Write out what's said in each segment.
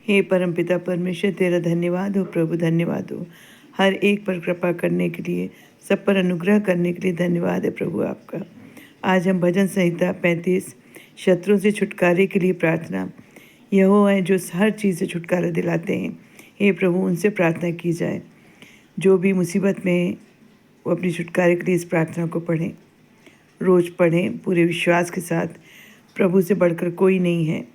हे परमपिता परमेश्वर, तेरा धन्यवाद हो प्रभु, धन्यवाद हो हर एक पर कृपा करने के लिए, सब पर अनुग्रह करने के लिए धन्यवाद है प्रभु आपका। आज हम भजन संहिता 35 शत्रुओं से छुटकारे के लिए प्रार्थना। यहोवा है जो हर चीज़ से छुटकारा दिलाते हैं। हे प्रभु, उनसे प्रार्थना की जाए। जो भी मुसीबत में है वो अपनी छुटकारे के लिए इस प्रार्थना को पढ़ें, रोज़ पढ़ें पूरे विश्वास के साथ। प्रभु से बढ़कर कोई नहीं है।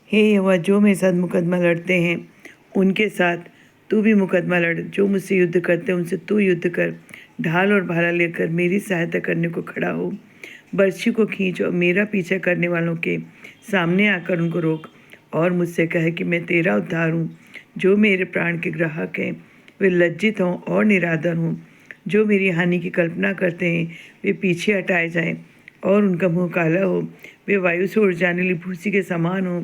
हे यहोवा, जो मेरे साथ मुकदमा लड़ते हैं उनके साथ तू भी मुकदमा लड़। जो मुझसे युद्ध करते हैं उनसे तू युद्ध कर। ढाल और भाला लेकर मेरी सहायता करने को खड़ा हो। बर्छी को खींच और मेरा पीछा करने वालों के सामने आकर उनको रोक और मुझसे कहे कि मैं तेरा उद्धार हूँ। जो मेरे प्राण के ग्राहक हैं वे लज्जित हों और निरादर हों। जो मेरी हानि की कल्पना करते हैं वे पीछे हटाए जाएं और उनका मुँह काला हो। वे वायु से उड़ जाने वाली भूसी के समान हों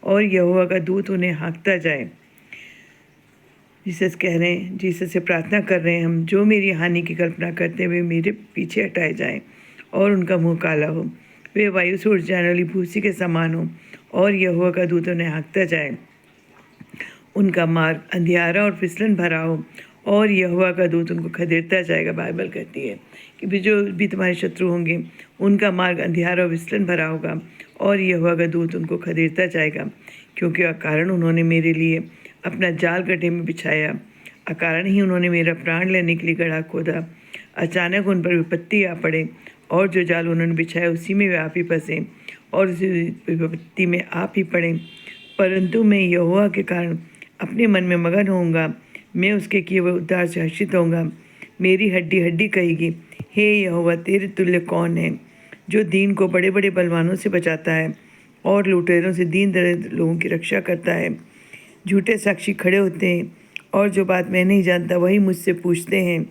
और यहोवा का दूत उन्हें हाँकता जाए। जीसस कह रहे हैं, जीसस से प्रार्थना कर रहे हैं हम, जो मेरी हानि की कल्पना करते हुए मेरे पीछे हटाए जाएं और उनका मुँह काला हो। वे वायु से उड़ जाने वाली भूसी के समान हो और यहोवा का दूत उन्हें हाँकता जाए। उनका मार्ग अंधियारा और फिसलन भरा हो और यहोवा का दूत उनको खदेड़ता जाएगा। बाइबल कहती है कि जो भी तुम्हारे शत्रु होंगे उनका मार्ग अंधियारा और फिसलन भरा होगा और यहोवा का दूत उनको खदेड़ता जाएगा। क्योंकि अकारण उन्होंने मेरे लिए अपना जाल गड्ढे में बिछाया, अकारण ही उन्होंने मेरा प्राण लेने के लिए गड्ढा खोदा। अचानक उन पर विपत्ति आ पड़े और जो जाल उन्होंने बिछाया उसी में वे आप ही फंसे और उसी विपत्ति में आप ही पड़े। परंतु मैं यहोवा के कारण अपने मन में मगन होऊंगा, मैं उसके किए हुए उद्धार से हर्षित होऊंगा। मेरी हड्डी हड्डी कहेगी, हे यहोवा, तेरे तुल्य कौन है? जो दीन को बड़े बड़े बलवानों से बचाता है और लुटेरों से दीन दरिद्र लोगों की रक्षा करता है। झूठे साक्षी खड़े होते हैं और जो बात मैं नहीं जानता वही मुझसे पूछते हैं।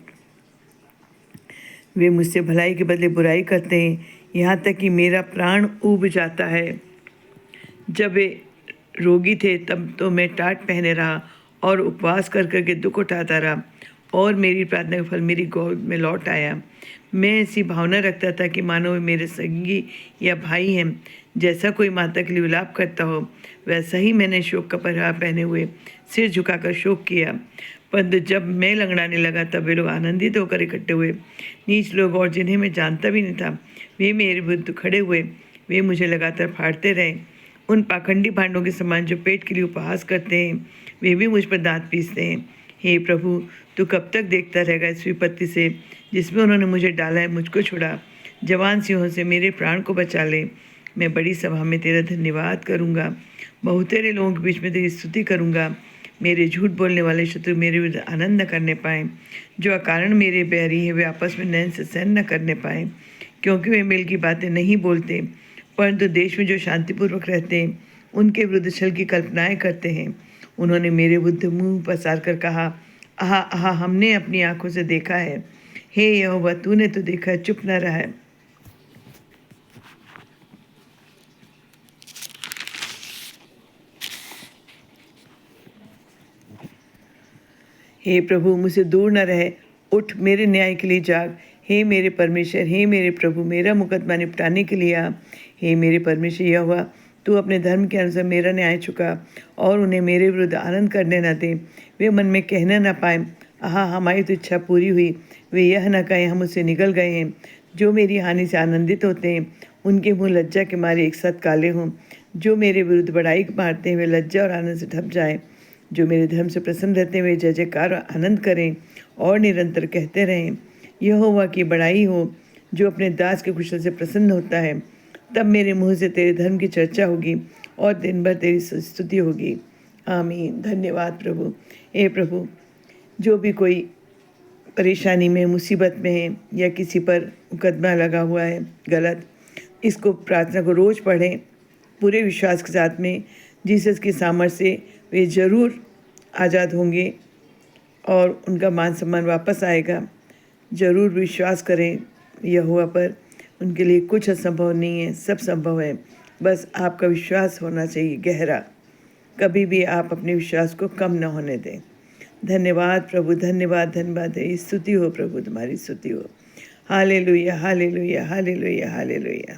वे मुझसे भलाई के बदले बुराई करते हैं, यहाँ तक कि मेरा प्राण ऊब जाता है। जब वे रोगी थे तब तो मैं टाट पहने रहा और उपवास कर करके दुख उठाता रहा और मेरी प्रार्थना का फल मेरी गोद में लौट आया। मैं ऐसी भावना रखता था कि मानो वे मेरे संगी या भाई हैं। जैसा कोई माता के लिए विलाप करता हो वैसा ही मैंने शोक का परिहार पहने हुए सिर झुकाकर शोक किया। परंतु जब मैं लंगड़ाने लगा तब वे लोग आनंदित होकर इकट्ठे हुए। नीच लोग और जिन्हें मैं जानता भी नहीं था वे मेरे विरुद्ध खड़े हुए। वे मुझे लगातार फाड़ते रहे। उन पाखंडी भांडों के समान जो पेट के लिए उपहास करते हैं वे भी मुझ पर दांत पीसते हैं। हे प्रभु, तू कब तक देखता रहेगा इस विपत्ति से जिसमें उन्होंने मुझे डाला है? मुझको छुड़ा, जवान सिंहों से मेरे प्राण को बचा ले। मैं बड़ी सभा में तेरा धन्यवाद करूँगा, बहुतेरे लोगों के बीच में तेरी स्तुति करूँगा। मेरे झूठ बोलने वाले शत्रु मेरे विरुद्ध आनंद न करने पाएँ। जो अकारण मेरे बैरी हैं वे आपस में नैन से सहन न करने पाएँ, क्योंकि वे मेल की बातें नहीं बोलते। परंतु देश में जो शांतिपूर्वक रहते हैं उनके विरुद्ध छल की कल्पनाएं करते हैं। उन्होंने मेरे विरुद्ध मुंह पसार कर कहा, आहा आहा, हमने अपनी आंखों से देखा है। हे यहोवा, तूने तो देखा, चुप न रहा है। हे प्रभु, मुझसे दूर न रहे, उठ मेरे न्याय के लिए जाग। हे मेरे परमेश्वर, हे मेरे प्रभु, मेरा मुकदमा निपटाने के लिए आ। हे मेरे परमेश्वर यहोवा, तू अपने धर्म के अनुसार मेरा न्याय चुका और उन्हें मेरे विरुद्ध आनंद करने न दे। वे मन में कहना न पाए, आहा, हमारी तो इच्छा पूरी हुई। वे यह न कहें, हम उससे निकल गए हैं। जो मेरी हानि से आनंदित होते हैं उनके मुँह लज्जा के मारे एक साथ काले हों। जो मेरे विरुद्ध बड़ाई मारते हैं वे लज्जा और आनंद से ढप जाएं। जो मेरे धर्म से प्रसन्न रहते हैं वे जय जयकार और आनंद करें और निरंतर कहते रहें, यहोवा की बड़ाई हो। जो अपने दास के कुशल से प्रसन्न होता है, तब मेरे मुँह से तेरे धर्म की चर्चा होगी और दिन भर तेरी स्तुति होगी। आमीन। धन्यवाद प्रभु। हे प्रभु, जो भी कोई परेशानी में, मुसीबत में है या किसी पर मुकदमा लगा हुआ है गलत, इसको प्रार्थना को रोज़ पढ़ें पूरे विश्वास के साथ में। जीसस की सामर्थ्य से वे ज़रूर आज़ाद होंगे और उनका मान सम्मान वापस आएगा। ज़रूर विश्वास करें यहोवा पर, उनके लिए कुछ असंभव नहीं है, सब संभव है। बस आपका विश्वास होना चाहिए गहरा। कभी भी आप अपने विश्वास को कम न होने दें। धन्यवाद प्रभु, धन्यवाद, धन्यवाद है। स्तुति हो प्रभु, तुम्हारी स्तुति हो। Hallelujah, hallelujah, hallelujah, hallelujah.